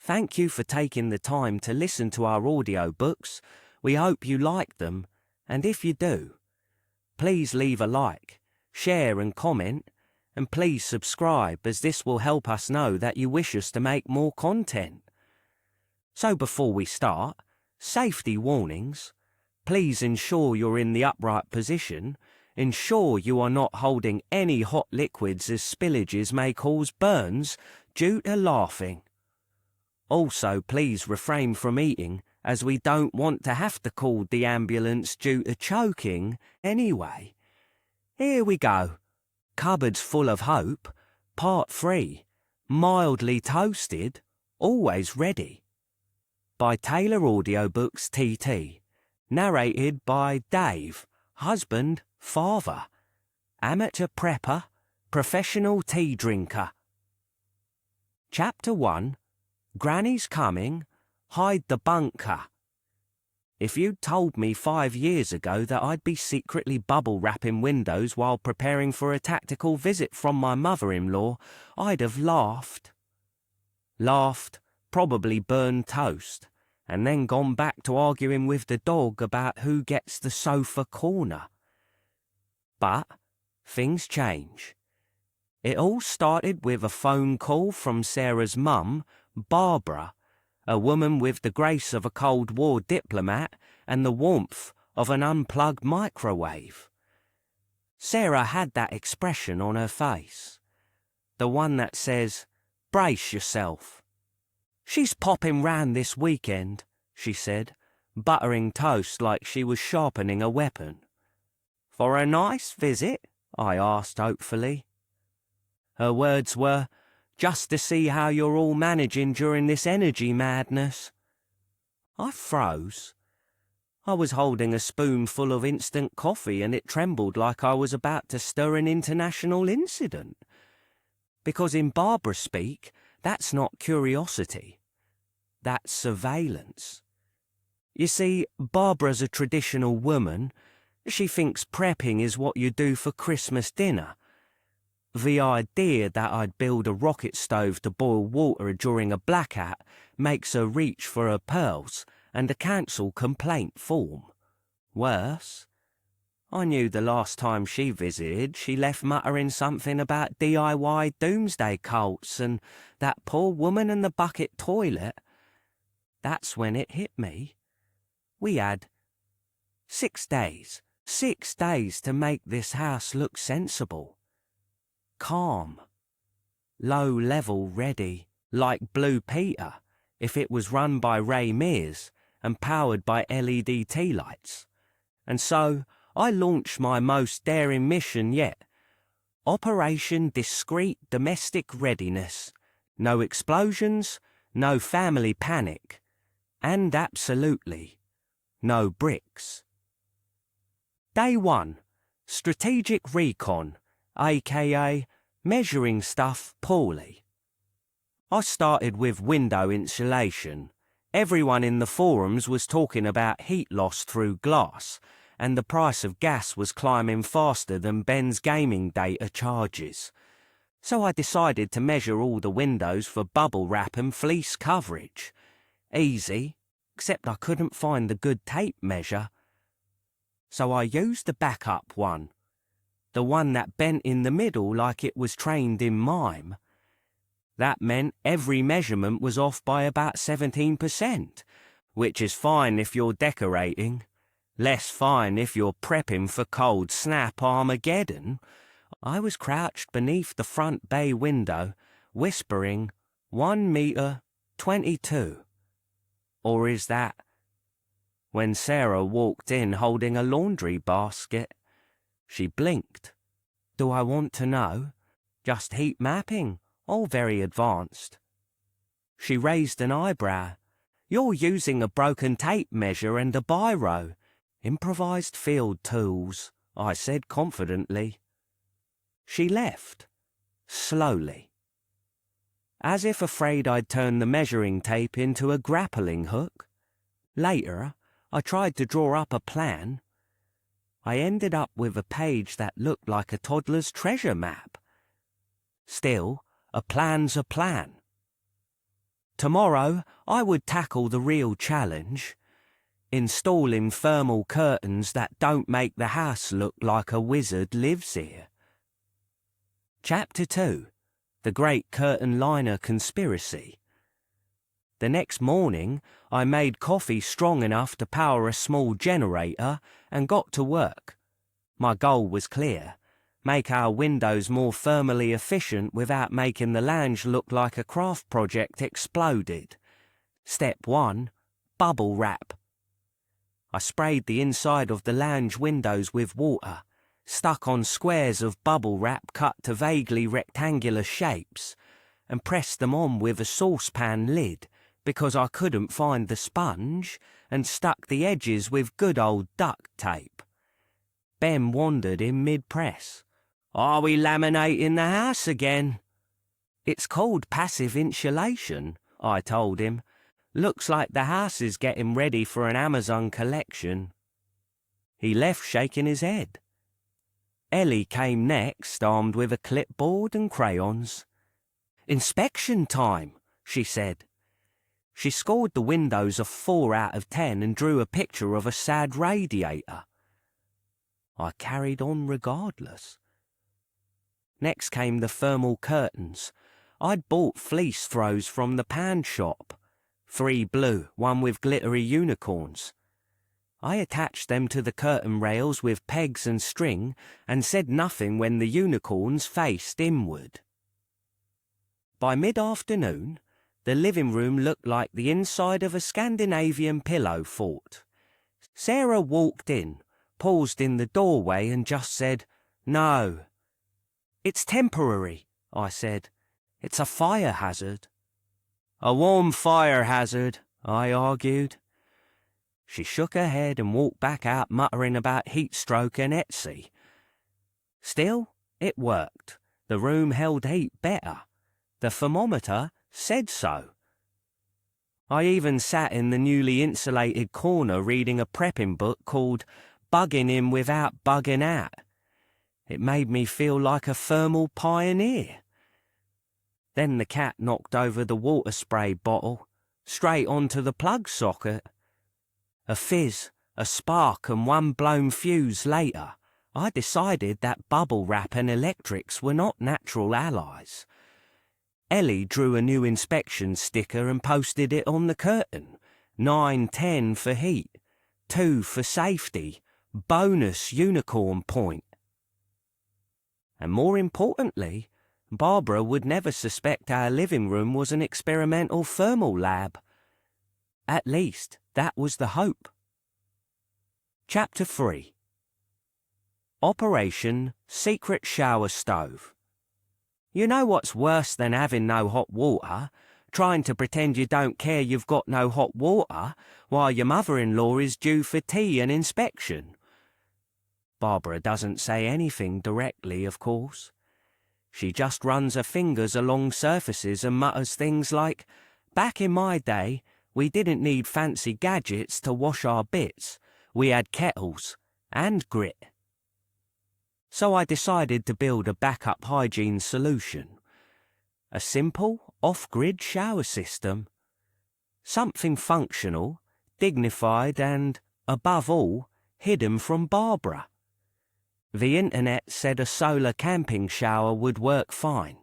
Thank you for taking the time to listen to our audiobooks. We hope you like them, and if you do, please leave a like, share and comment, and please subscribe, as this will help us know that you wish us to make more content. So before we start, safety warnings. Please ensure you're in the upright position. Ensure you are not holding any hot liquids, as spillages may cause burns due to laughing. Also, please refrain from eating, as we don't want to have to call the ambulance due to choking anyway. Here we go. Cupboards Full of Hope, Part 3, Mildly Toasted, Always Ready. By Taylor Audiobooks TT. Narrated by Dave, husband, father, amateur prepper, professional tea drinker. Chapter 1. Granny's Coming, Hide the Bunker. If you'd told me 5 years ago that I'd be secretly bubble wrapping windows while preparing for a tactical visit from my mother-in-law, I'd have laughed. Probably burned toast, and then gone back to arguing with the dog about who gets the sofa corner. But things change. It all started with a phone call from Sarah's mum, Barbara, a woman with the grace of a Cold War diplomat and the warmth of an unplugged microwave. Sarah had that expression on her face, the one that says, "Brace yourself." "She's popping round this weekend," she said, buttering toast like she was sharpening a weapon. "For a nice visit?" I asked hopefully. Her words were, "Just to see how you're all managing during this energy madness." I froze. I was holding a spoonful of instant coffee and it trembled like I was about to stir an international incident. Because in Barbara speak, that's not curiosity. That's surveillance. You see, Barbara's a traditional woman. She thinks prepping is what you do for Christmas dinner. The idea that I'd build a rocket stove to boil water during a blackout makes her reach for her pearls and a cancel complaint form. Worse, I knew the last time she visited she left muttering something about DIY doomsday cults and that poor woman and the bucket toilet. That's when it hit me. We had 6 days to make this house look sensible. Calm, low-level ready, like Blue Peter, if it was run by Ray Mears and powered by LED tea lights. And so I launched my most daring mission yet. Operation Discreet Domestic Readiness. No explosions, no family panic, and absolutely no bricks. Day 1. Strategic Recon, aka measuring stuff poorly. I started with window insulation. Everyone in the forums was talking about heat loss through glass, and the price of gas was climbing faster than Ben's gaming data charges. So I decided to measure all the windows for bubble wrap and fleece coverage. Easy, except I couldn't find the good tape measure. So I used the backup one. The one that bent in the middle like it was trained in mime. That meant every measurement was off by about 17%, which is fine if you're decorating, less fine if you're prepping for cold snap Armageddon. I was crouched beneath the front bay window, whispering 1 metre 22. Or is that? When Sarah walked in holding a laundry basket. She blinked. Do I want to know? Just heat mapping, all very advanced. She raised an eyebrow. You're using a broken tape measure and a biro. Improvised field tools, I said confidently. She left, slowly. As if afraid I'd turn the measuring tape into a grappling hook. Later, I tried to draw up a plan. I ended up with a page that looked like a toddler's treasure map. Still, a plan's a plan. Tomorrow I would tackle the real challenge, installing thermal curtains that don't make the house look like a wizard lives here. Chapter 2. The Great Curtain Liner Conspiracy. The next morning, I made coffee strong enough to power a small generator and got to work. My goal was clear: make our windows more thermally efficient without making the lounge look like a craft project exploded. Step 1. Bubble wrap. I sprayed the inside of the lounge windows with water, stuck on squares of bubble wrap cut to vaguely rectangular shapes, and pressed them on with a saucepan lid because I couldn't find the sponge, and stuck the edges with good old duct tape. Ben wondered in mid-press. "Are we laminating the house again?" "It's called passive insulation," I told him. "Looks like the house is getting ready for an Amazon collection." He left shaking his head. Ellie came next, armed with a clipboard and crayons. "Inspection time," she said. She scored the windows a 4 out of 10 and drew a picture of a sad radiator. I carried on regardless. Next came the thermal curtains. I'd bought fleece throws from the pan shop. 3 blue, 1 with glittery unicorns. I attached them to the curtain rails with pegs and string and said nothing when the unicorns faced inward. By mid-afternoon, the living room looked like the inside of a Scandinavian pillow fort. Sarah walked in, paused in the doorway and just said, "No." "It's temporary," I said. "It's a fire hazard." "A warm fire hazard," I argued. She shook her head and walked back out muttering about heat stroke and Etsy. Still, it worked. The room held heat better. The thermometer said so. I even sat in the newly insulated corner reading a prepping book called Bugging In Without Bugging Out. It made me feel like a thermal pioneer. Then the cat knocked over the water spray bottle, straight onto the plug socket. A fizz, a spark and 1 blown fuse later, I decided that bubble wrap and electrics were not natural allies. Ellie drew a new inspection sticker and posted it on the curtain. 9-10 for heat, 2 for safety, bonus unicorn point. And more importantly, Barbara would never suspect our living room was an experimental thermal lab. At least, that was the hope. Chapter 3. Operation Secret Shower Stove. You know what's worse than having no hot water? Trying to pretend you don't care you've got no hot water while your mother-in-law is due for tea and inspection. Barbara doesn't say anything directly, of course. She just runs her fingers along surfaces and mutters things like, "Back in my day, we didn't need fancy gadgets to wash our bits. We had kettles and grit." So I decided to build a backup hygiene solution. A simple, off-grid shower system. Something functional, dignified and, above all, hidden from Barbara. The internet said a solar camping shower would work fine.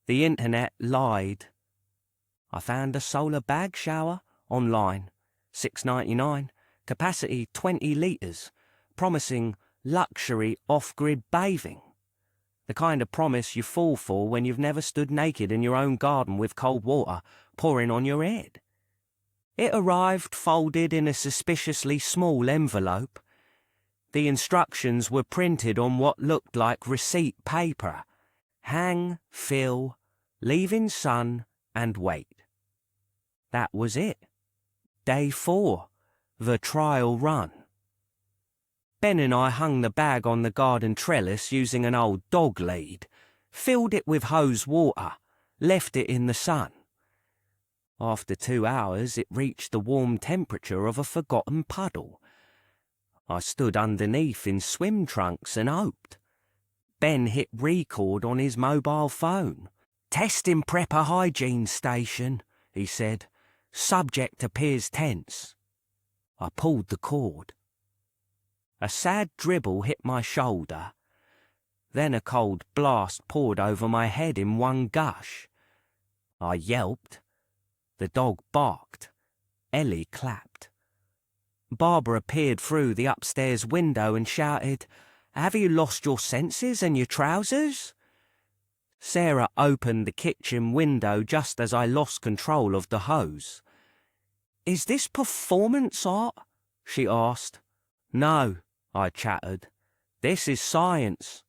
The internet lied. I found a solar bag shower online, $6.99, capacity 20 litres, promising luxury off-grid bathing. The kind of promise you fall for when you've never stood naked in your own garden with cold water pouring on your head. It arrived folded in a suspiciously small envelope. The instructions were printed on what looked like receipt paper. Hang, fill, leave in sun, and wait. That was it. Day 4, the trial run. Ben and I hung the bag on the garden trellis using an old dog lead, filled it with hose water, left it in the sun. After 2 hours, it reached the warm temperature of a forgotten puddle. I stood underneath in swim trunks and hoped. Ben hit record on his mobile phone. "Testing prepper hygiene station. he said. Subject appears tense. I pulled the cord. A sad dribble hit my shoulder. Then a cold blast poured over my head in one gush. I yelped. The dog barked. Ellie clapped. Barbara peered through the upstairs window and shouted, "Have you lost your senses and your trousers?" Sarah opened the kitchen window just as I lost control of the hose. "Is this performance art?" she asked. "No," I chattered. "This is science."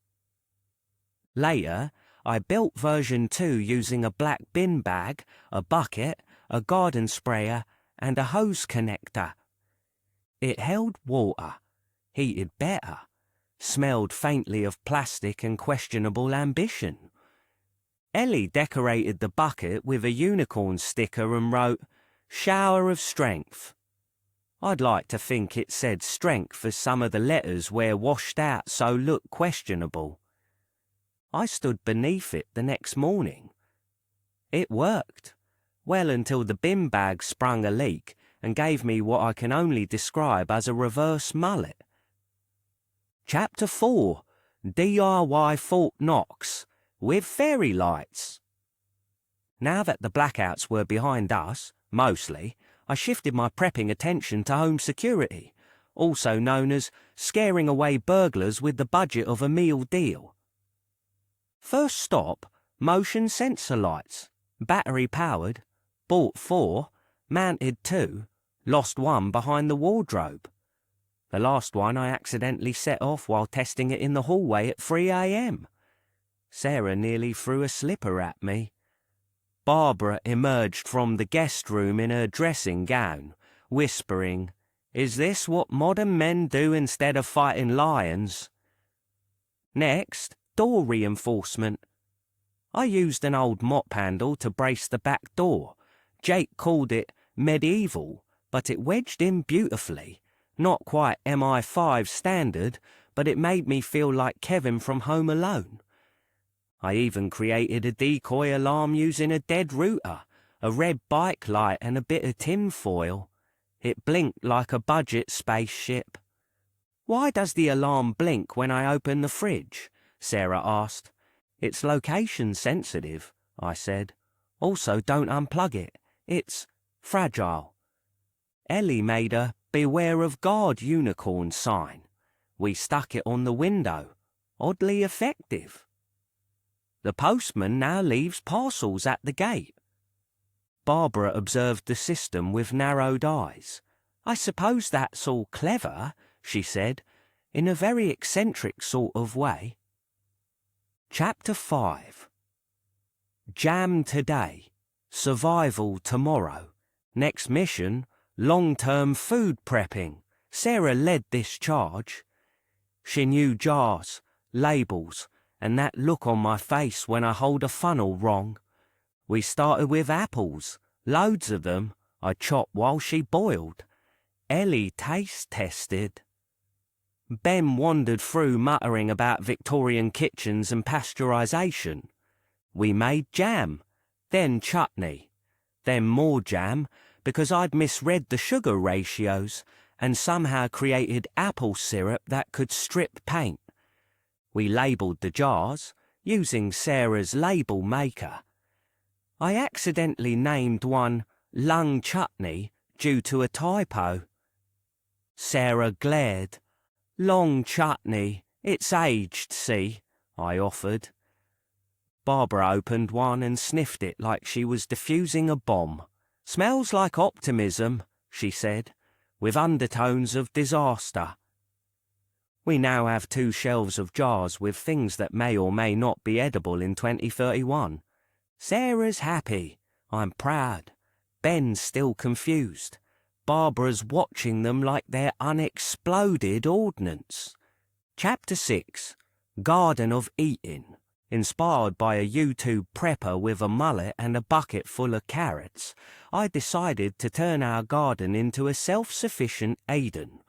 Later, I built version 2 using a black bin bag, a bucket, a garden sprayer, and a hose connector. It held water, heated better, smelled faintly of plastic and questionable ambition. Ellie decorated the bucket with a unicorn sticker and wrote, "Shower of strength." I'd like to think it said strength as some of the letters were washed out so looked questionable. I stood beneath it the next morning. It worked, well until the bin bag sprung a leak and gave me what I can only describe as a reverse mullet. Chapter 4, DIY Fort Knox, with fairy lights. Now that the blackouts were behind us, mostly, I shifted my prepping attention to home security, also known as scaring away burglars with the budget of a meal deal. First stop, motion sensor lights, battery powered, bought 4, mounted 2, lost 1 behind the wardrobe. The last one I accidentally set off while testing it in the hallway at 3 a.m. Sarah nearly threw a slipper at me. Barbara emerged from the guest room in her dressing gown, whispering, "Is this what modern men do instead of fighting lions?" Next, door reinforcement. I used an old mop handle to brace the back door. Jake called it medieval, but it wedged in beautifully. Not quite MI5 standard, but it made me feel like Kevin from Home Alone. I even created a decoy alarm using a dead router, a red bike light and a bit of tin foil. It blinked like a budget spaceship. "Why does the alarm blink when I open the fridge?" Sarah asked. "It's location sensitive," I said. "Also, don't unplug it. It's fragile." Ellie made a "Beware of God" unicorn sign. We stuck it on the window. Oddly effective. The postman now leaves parcels at the gate. Barbara observed the system with narrowed eyes. "I suppose that's all clever," she said, in a very eccentric sort of way. Chapter 5. Jam today, survival tomorrow. Next mission, long-term food prepping. Sarah led this charge. She knew jars, labels, and that look on my face when I hold a funnel wrong. We started with apples, loads of them. I chopped while she boiled. Ellie taste tested. Ben wandered through muttering about Victorian kitchens and pasteurisation. We made jam, then chutney, then more jam because I'd misread the sugar ratios and somehow created apple syrup that could strip paint. We labelled the jars using Sarah's label maker. I accidentally named one lung chutney due to a typo. Sarah glared. "Long chutney, it's aged, see," I offered. Barbara opened one and sniffed it like she was diffusing a bomb. "Smells like optimism," she said, with undertones of disaster. We now have 2 shelves of jars with things that may or may not be edible in 2031. Sarah's happy. I'm proud. Ben's still confused. Barbara's watching them like they're unexploded ordnance. Chapter 6. Garden of Eating. Inspired by a YouTube prepper with a mullet and a bucket full of carrots, I decided to turn our garden into a self-sufficient Eden.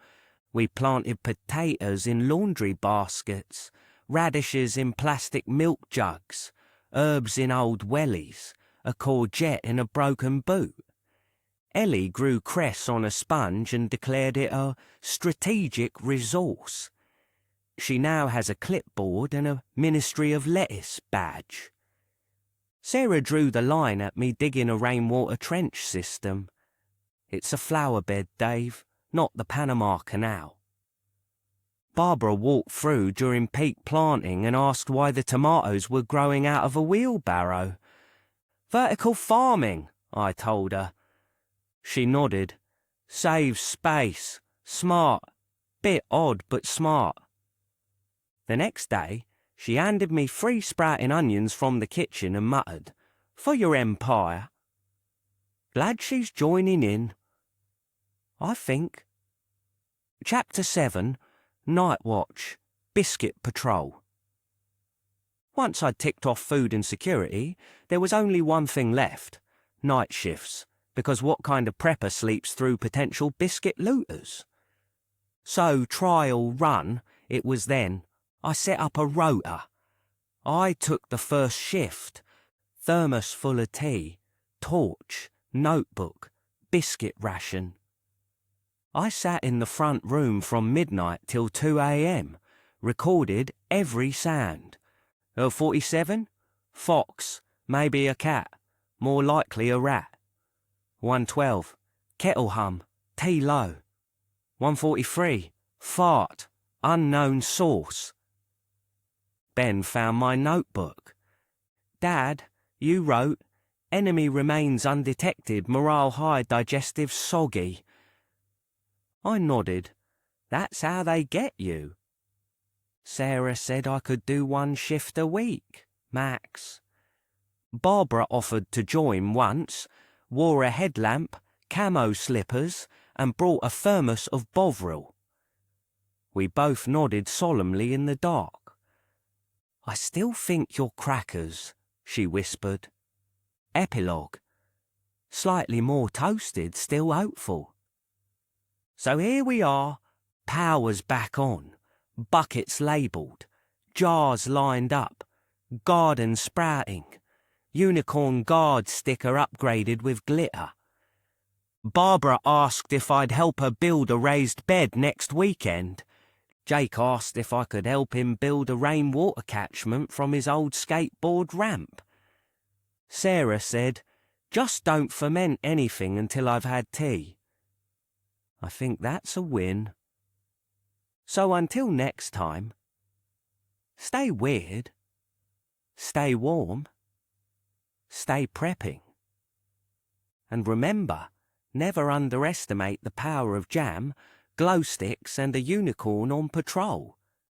We planted potatoes in laundry baskets, radishes in plastic milk jugs, herbs in old wellies, a courgette in a broken boot. Ellie grew cress on a sponge and declared it a strategic resource. She now has a clipboard and a Ministry of Lettuce badge. Sarah drew the line at me digging a rainwater trench system. It's a flower bed, Dave, not the Panama Canal. Barbara walked through during peak planting and asked why the tomatoes were growing out of a wheelbarrow. Vertical farming, I told her. She nodded. Saves space. Smart. Bit odd, but smart. The next day, she handed me 3 sprouting onions from the kitchen and muttered, "For your empire." Glad she's joining in. I think. Chapter 7, Night Watch, Biscuit Patrol. Once I'd ticked off food and security, there was only one thing left, night shifts, because what kind of prepper sleeps through potential biscuit looters? So, trial run, it was then. I set up a rota. I took the first shift, thermos full of tea, torch, notebook, biscuit ration. I sat in the front room from midnight till 2 a.m, recorded every sound. 47? Fox, maybe a cat, more likely a rat. 112, kettle hum, tea low. 143, fart, unknown source. Ben found my notebook. Dad, you wrote, enemy remains undetected, morale high, digestive soggy. I nodded. That's how they get you. Sarah said I could do 1 shift a week, max. Barbara offered to join once, wore a headlamp, camo slippers, and brought a thermos of Bovril. We both nodded solemnly in the dark. I still think you're crackers, she whispered. Epilogue. Slightly more toasted, still hopeful. So here we are, power's back on, buckets labelled, jars lined up, garden sprouting, unicorn guard sticker upgraded with glitter. Barbara asked if I'd help her build a raised bed next weekend. Jake asked if I could help him build a rainwater catchment from his old skateboard ramp. Sarah said, just don't ferment anything until I've had tea. I think that's a win. So until next time, stay weird, stay warm, stay prepping. And remember, never underestimate the power of jam, glow sticks and a unicorn on patrol.